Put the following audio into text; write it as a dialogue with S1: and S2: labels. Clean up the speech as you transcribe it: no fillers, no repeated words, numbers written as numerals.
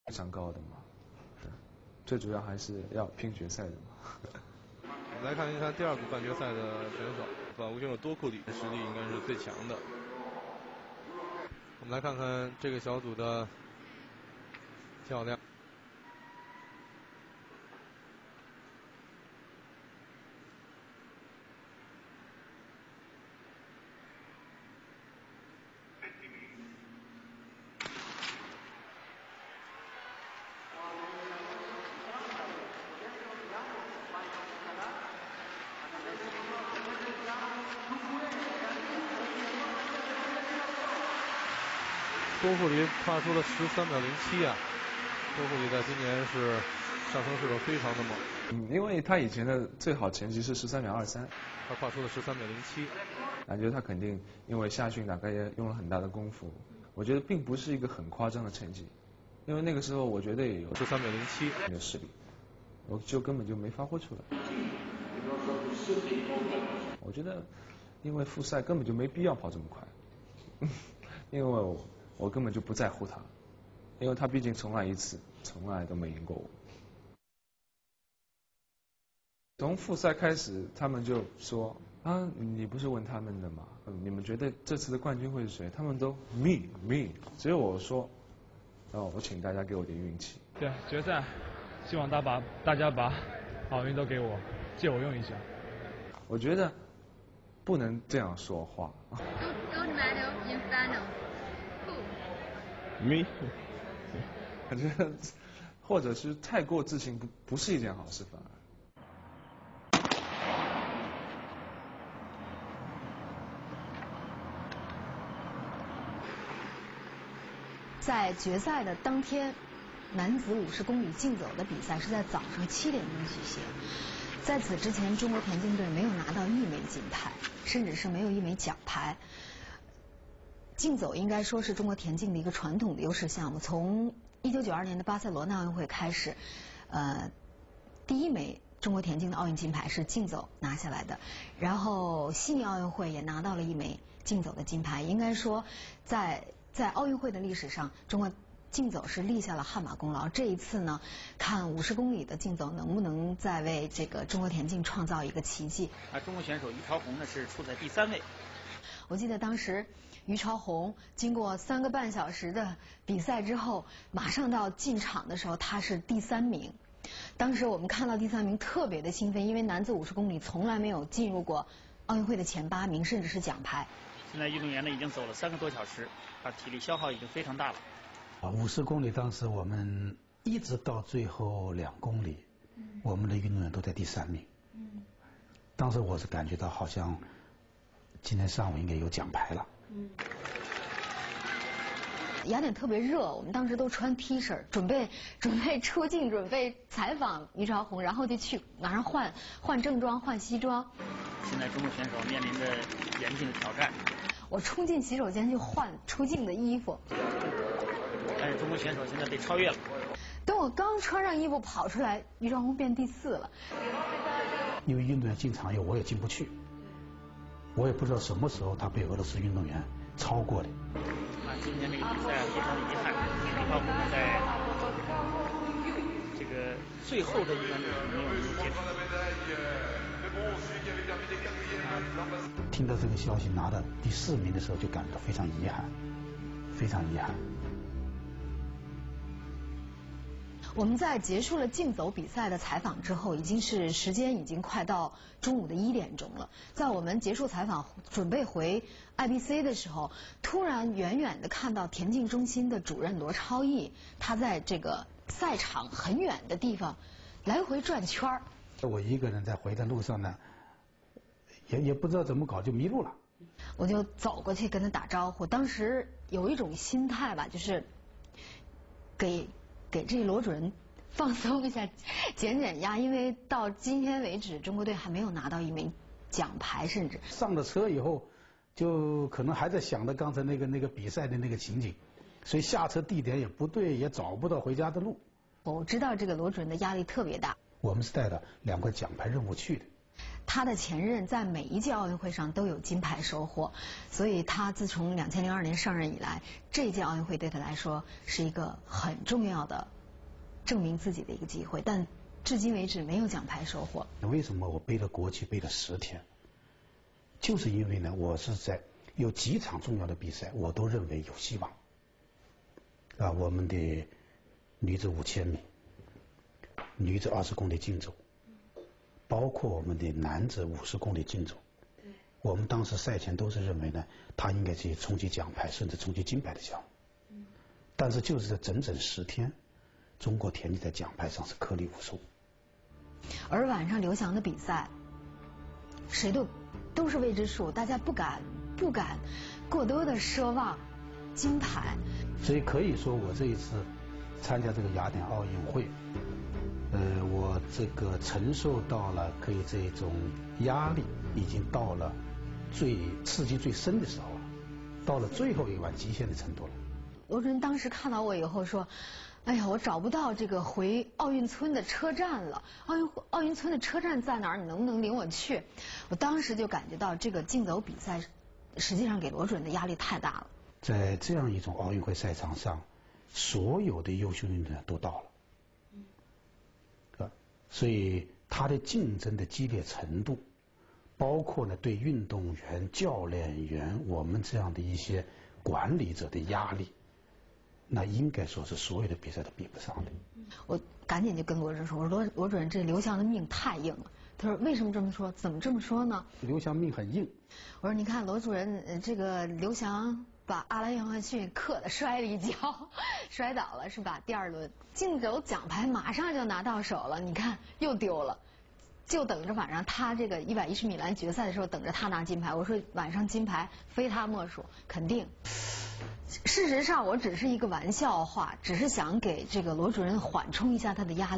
S1: 非常高的嘛，是，最主要还是要拼决赛的嘛。
S2: 我们来看一看第二组半决赛的选手，反无选手多库里的实力应该是最强的。我们来看看这个小组的较量。多库里跨出了13秒07啊！多库里在今年是上升势头非常的猛。
S1: 因为他以前的最好成绩是13秒23，
S2: 他跨出了13秒07。
S1: 感觉他肯定因为夏训大概也用了很大的功夫，我觉得并不是一个很夸张的成绩，因为那个时候我觉得也有
S2: 13秒07
S1: 那个实力，我就根本就没发挥出来。我觉得因为复赛根本就没必要跑这么快，因为我根本就不在乎他，因为他毕竟从来都没赢过我。从复赛开始，他们就说啊，你不是问他们的吗？你们觉得这次的冠军会是谁？他们都 me， 只有我说，我请大家给我点运气。
S3: 对，决赛，希望大家把好运都给我，借我用一下。
S1: 我觉得不能这样说话。
S4: Gold medal in final.
S1: Me， 我觉得或者是太过自信不是一件好事，反而。
S5: 在决赛的当天，男子50公里竞走的比赛是在早上7点钟举行。在此之前，中国田径队没有拿到1枚金牌，甚至是没有1枚奖牌。竞走应该说是中国田径的一个传统的优势项目。从1992年的巴塞罗那奥运会开始，第1枚中国田径的奥运金牌是竞走拿下来的。然后悉尼奥运会也拿到了1枚竞走的金牌。应该说，在奥运会的历史上，中国竞走是立下了汗马功劳。这一次呢，看50公里的竞走能不能再为这个中国田径创造一个奇迹。
S6: 中国选手于超红呢是处在第3位。
S5: 我记得当时于超红经过3个半小时的比赛之后，马上到进场的时候，他是第3名。当时我们看到第3名特别的兴奋，因为男子50公里从来没有进入过奥运会的前8名，甚至是奖牌。
S6: 现在运动员呢已经走了3个多小时，他体力消耗已经非常大了。
S7: 50公里当时我们一直到最后2公里，我们的运动员都在第3名。当时我是感觉到好像今天上午应该有奖牌了。
S5: 雅典特别热，我们当时都穿 T 恤，准备出镜，准备采访于超红，然后就去马上换正装、换西装。
S6: 现在中国选手面临着严峻的挑战。
S5: 我冲进洗手间去换出镜的衣服，
S6: 但是中国选手现在被超越了。
S5: 等我刚穿上衣服跑出来，于超红变第4了。
S7: 因为运动员进场以后，我也进不去，我也不知道什么时候他被俄罗斯运动员超过的。
S6: 今天这个比赛非常的遗憾，于超红在这个最后的一段路没有能够结束。
S7: 听到这个消息拿到第4名的时候，就感到非常遗憾，非常遗憾。
S5: 我们在结束了竞走比赛的采访之后，时间已经快到中午的1点钟了。在我们结束采访准备回 IBC 的时候，突然远远的看到田径中心的主任罗超毅，他在这个赛场很远的地方来回转圈儿。
S7: 我一个人在回的路上呢，也不知道怎么搞就迷路了。
S5: 我就走过去跟他打招呼，当时有一种心态吧，就是给这罗主任放松一下，减压，因为到今天为止，中国队还没有拿到1枚奖牌，甚至
S7: 上了车以后，就可能还在想着刚才那个比赛的那个情景，所以下车地点也不对，也找不到回家的路。
S5: 我知道这个罗主任的压力特别大。
S7: 我们是带着2块奖牌任务去的。
S5: 他的前任在每一届奥运会上都有金牌收获，所以他自从2002年上任以来，这届奥运会对他来说是一个很重要的证明自己的一个机会，但至今为止没有奖牌收获。
S7: 为什么我背了国旗背了10天？就是因为呢，我是在有几场重要的比赛，我都认为有希望。啊，我们的女子5000米、女子20公里竞走，包括我们的男子50公里竞走。我们当时赛前都是认为呢，他应该去冲击奖牌，甚至冲击金牌的项目。但是就是在整整10天，中国田径在奖牌上是颗粒无收。
S5: 而晚上刘翔的比赛，谁都是未知数，大家不敢过多的奢望金牌。
S7: 所以可以说，我这一次参加这个雅典奥运会，我这个承受到了可以这种压力，已经到了刺激最深的时候了，到了最后一晚极限的程度了。
S5: 罗主任当时看到我以后说：“哎呀，我找不到这个回奥运村的车站了，奥运村的车站在哪儿？你能不能领我去？”我当时就感觉到这个竞走比赛实际上给罗主任的压力太大了。
S7: 在这样一种奥运会赛场上，所有的优秀运动员都到了，所以他的竞争的激烈程度，包括呢对运动员、教练员我们这样的一些管理者的压力，那应该说是所有的比赛都比不上的。
S5: 我赶紧就跟罗主任说：“我说罗主任，这刘翔的命太硬了。”他说：“为什么这么说？怎么这么说呢？”
S7: 刘翔命很硬。
S5: 我说：“你看罗主任，这个刘翔把阿拉约翰逊磕的摔了一跤，摔倒了是吧？第2轮竞走奖牌马上就拿到手了，你看又丢了。”就等着晚上他这个110米栏决赛的时候，等着他拿金牌。我说晚上金牌非他莫属，肯定。事实上，我只是一个玩笑话，只是想给这个罗主任缓冲一下他的压力。